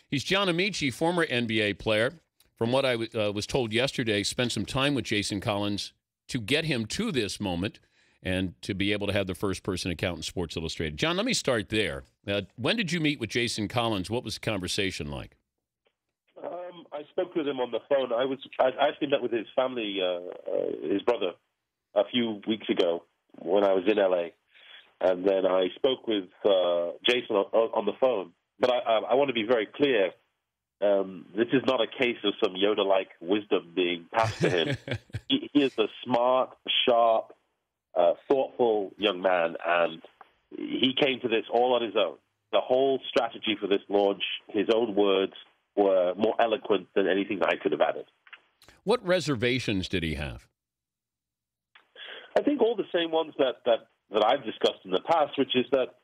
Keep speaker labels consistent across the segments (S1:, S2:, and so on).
S1: He's John Amaechi, former NBA player. From what I was told yesterday, spent some time with Jason Collins to get him to this moment and to be able to have the first-person account in Sports Illustrated. John, let me start there. When did you meet with Jason Collins? What was the conversation like?
S2: I spoke with him on the phone. I actually met with his family, his brother, a few weeks ago when I was in L.A., and then I spoke with Jason on the phone. But I want to be very clear. This is not a case of some Yoda-like wisdom being passed to him. He is a smart, sharp, thoughtful young man, and he came to this all on his own. The whole strategy for this launch, his own words, were more eloquent than anything I could have added. What
S1: reservations did he have?
S2: I think all the same ones that I've discussed in the past, which is that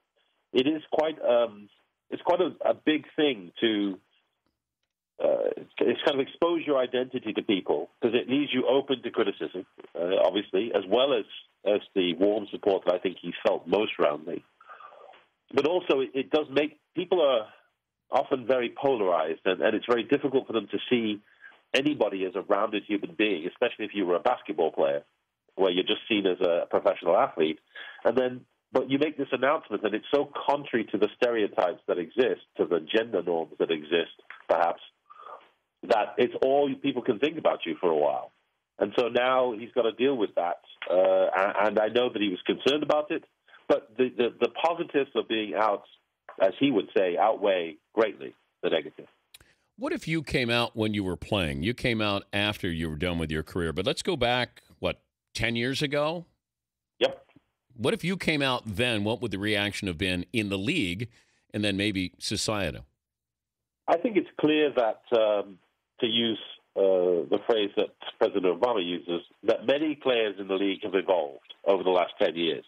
S2: it is quite a big thing to it's kind of expose your identity to people, because it leaves you open to criticism, obviously, as well as the warm support that I think he felt most around me. But also, it does make people are often very polarized, and it's very difficult for them to see anybody as a rounded human being, especially if you were a basketball player, where you're just seen as a professional athlete. But you make this announcement, and it's so contrary to the stereotypes that exist, to the gender norms that exist, perhaps, that it's all people can think about you for a while. And so now he's got to deal with that. And I know that he was concerned about it, but the positives of being out, as he would say, outweigh greatly the negative.
S1: What if you came out when you were playing? You came out after you were done with your career, but let's go back, 10 years ago?
S2: Yep.
S1: What if you came out then? What would the reaction have been in the league and then maybe societal?
S2: I think it's clear that, to use the phrase that President Obama uses, that many players in the league have evolved over the last 10 years.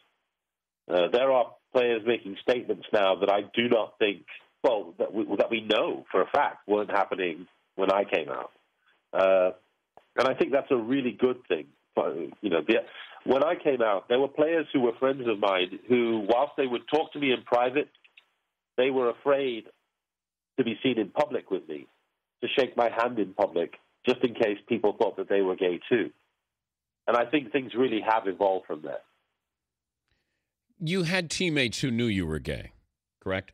S2: There are players making statements now that I do not think, that we know for a fact weren't happening when I came out. And I think that's a really good thing. When I came out, there were players who were friends of mine who, whilst they would talk to me in private, they were afraid to be seen in public with me, to shake my hand in public, just in case people thought that they were gay too. And I think things really have evolved from there.
S1: You had teammates who knew you were gay, correct?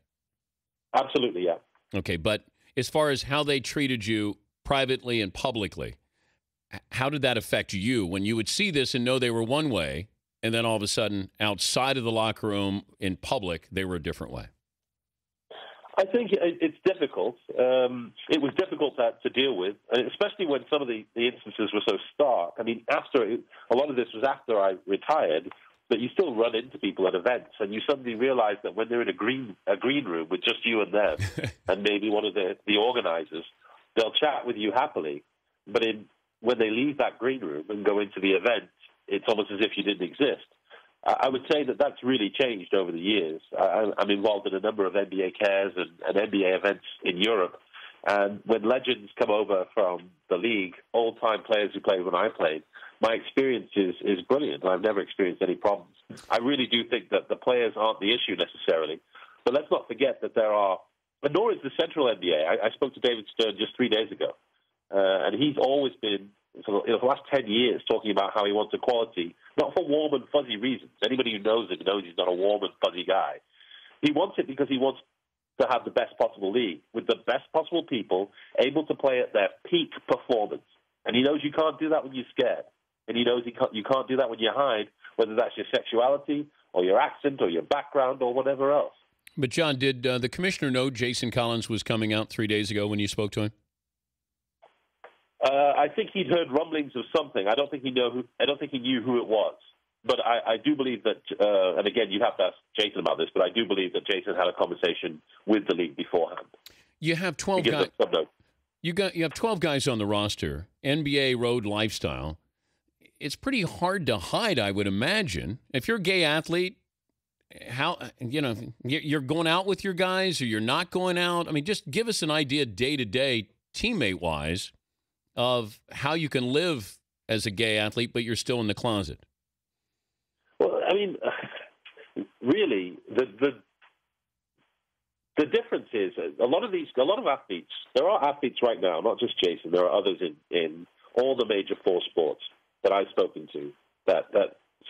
S2: Absolutely, yeah.
S1: Okay, but as far as how they treated you privately and publicly, how did that affect you when you would see this and know they were one way, and then all of a sudden, outside of the locker room, in public, they were a different way?
S2: I think it's difficult. It was difficult to deal with, especially when some of the instances were so stark. I mean, a lot of this was after I retired, but you still run into people at events, and you suddenly realize that when they're in a green room with just you and them, and maybe one of the organizers, they'll chat with you happily, but when they leave that green room and go into the event, it's almost as if you didn't exist. I would say that that's really changed over the years. I'm involved in a number of NBA cares and NBA events in Europe, and when legends come over from the league, old-time players who played when I played, my experience is brilliant. I've never experienced any problems. I really do think that the players aren't the issue necessarily, but let's not forget that there are, but nor is the Central NBA. I spoke to David Stern just 3 days ago, and he's always been, for the last 10 years, talking about how he wants equality, not for warm and fuzzy reasons. Anybody who knows him knows he's not a warm and fuzzy guy. He wants it because he wants to have the best possible league, with the best possible people able to play at their peak performance. And he knows you can't do that when you're scared. And he knows you can't do that when you hide, whether that's your sexuality or your accent or your background or whatever else.
S1: But, John, did the commissioner know Jason Collins was coming out 3 days ago when you spoke to him?
S2: I think he'd heard rumblings of something. I don't think he knew who it was. But I do believe that, and again, you have to ask Jason about this, but I do believe that Jason had a conversation with the league beforehand.
S1: You have 12 guys. You have 12 guys on the roster. NBA road lifestyle. It's pretty hard to hide, I would imagine. If you're a gay athlete, how you're going out with your guys or you're not going out. I mean, just give us an idea day to day, teammate wise, of how you can live as a gay athlete, but you're still in the closet.
S2: Well, I mean, really, the the difference is a lot of athletes. There are athletes right now, not just Jason. There are others in all the major four sports that I've spoken to that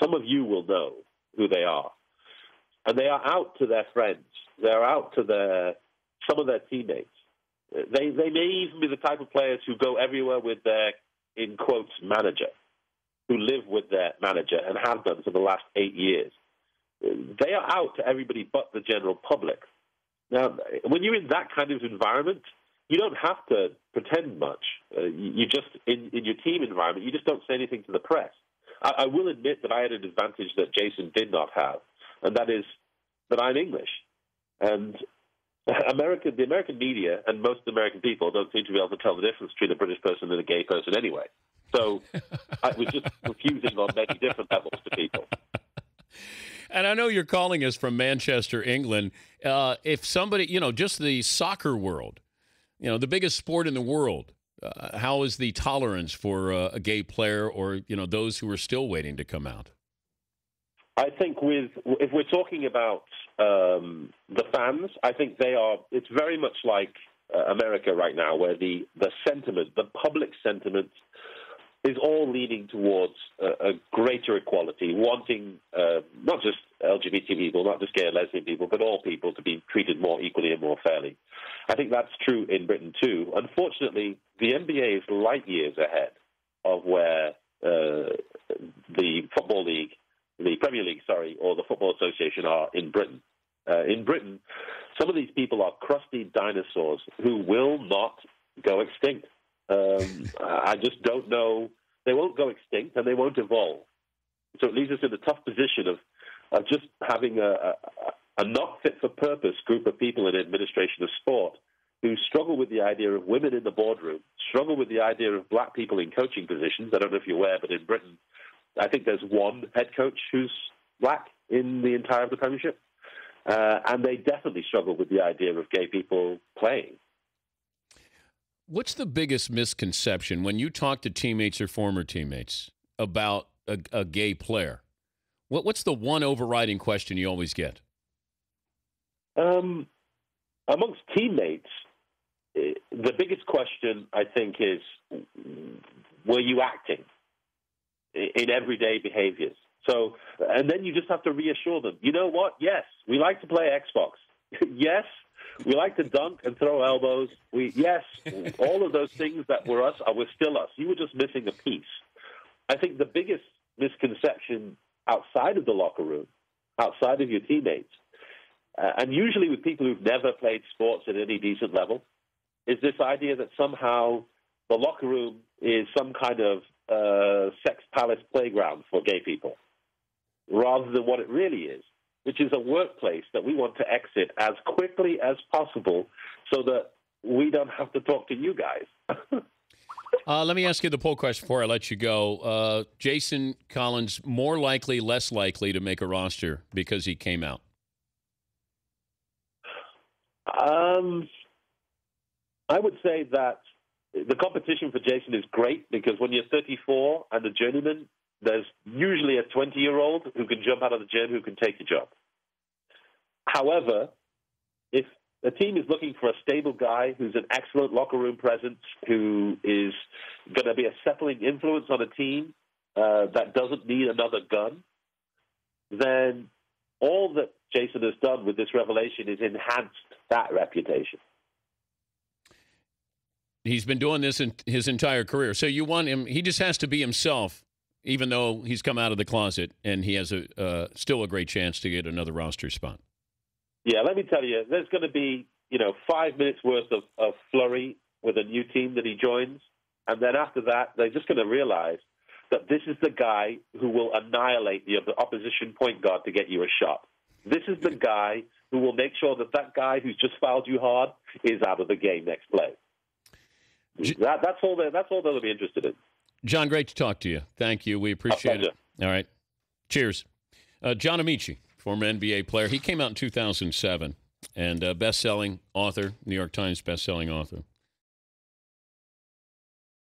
S2: some of you will know who they are, and they are out to their friends. They're out to some of their teammates. They may even be the type of players who go everywhere with their, in quotes, manager, who live with their manager and have done for the last 8 years. They are out to everybody but the general public. Now, when you're in that kind of environment, you don't have to pretend much. You just, in your team environment, you just don't say anything to the press. I will admit that I had an advantage that Jason did not have, and that is that I'm English. And the American media and most American people don't seem to be able to tell the difference between a British person and a gay person anyway. So I was just confusing on many different levels to people.
S1: And I know you're calling us from Manchester, England. If somebody, just the soccer world, the biggest sport in the world, how is the tolerance for a gay player or, those who are still waiting to come out?
S2: I think if we're talking about the fans, I think it's very much like America right now, where the sentiment, the public sentiment, is all leaning towards a greater equality, wanting not just LGBT people, not just gay and lesbian people, but all people to be treated more equally and more fairly. I think that's true in Britain too. Unfortunately, the NBA is light years ahead of where the Football League, the Premier League, or the Football Association are in Britain. In Britain, some of these people are crusty dinosaurs who will not go extinct. I just don't know. They won't go extinct and they won't evolve. So it leaves us in a tough position of just having a not fit for purpose group of people in administration of sport who struggle with the idea of women in the boardroom, struggle with the idea of black people in coaching positions. I don't know if you're aware, but in Britain, I think there's one head coach who's black in the entire of the Premiership. And they definitely struggle with the idea of gay people playing.
S1: What's the biggest misconception when you talk to teammates or former teammates about a gay player? What's the one overriding question you always get?
S2: Amongst teammates, the biggest question, I think, is, were you acting in everyday behaviors? So, and then you just have to reassure them, you know what? Yes, we like to play Xbox. Yes, we like to dunk and throw elbows. Yes, all of those things that were us were still us. You were just missing a piece. I think the biggest misconception outside of the locker room, outside of your teammates, and usually with people who've never played sports at any decent level, is this idea that somehow the locker room is some kind of sex palace playground for gay people, rather than what it really is, which is a workplace that we want to exit as quickly as possible so that we don't have to talk to you guys.
S1: Let me ask you the poll question before I let you go. Jason Collins, more likely, less likely to make a roster because he came out?
S2: I would say that the competition for Jason is great because when you're 34 and a journeyman, there's usually a 20-year-old who can jump out of the gym who can take your job. However, if a team is looking for a stable guy who's an excellent locker room presence, who is going to be a settling influence on a team that doesn't need another gun, then all that Jason has done with this revelation is enhanced that reputation.
S1: He's been doing this in his entire career. So you want him, he just has to be himself, even though he's come out of the closet, and he has still a great chance to get another roster spot.
S2: Yeah, let me tell you, there's going to be 5 minutes worth of flurry with a new team that he joins, and then after that, they're just going to realize that this is the guy who will annihilate the opposition point guard to get you a shot. This is the guy who will make sure that guy who's just fouled you hard is out of the game next play. That's all they'll be interested in.
S1: John, great to talk to you. Thank you. We appreciate it. All right. Cheers. John Amaechi, former NBA player. He came out in 2007 and best-selling author, New York Times best-selling author.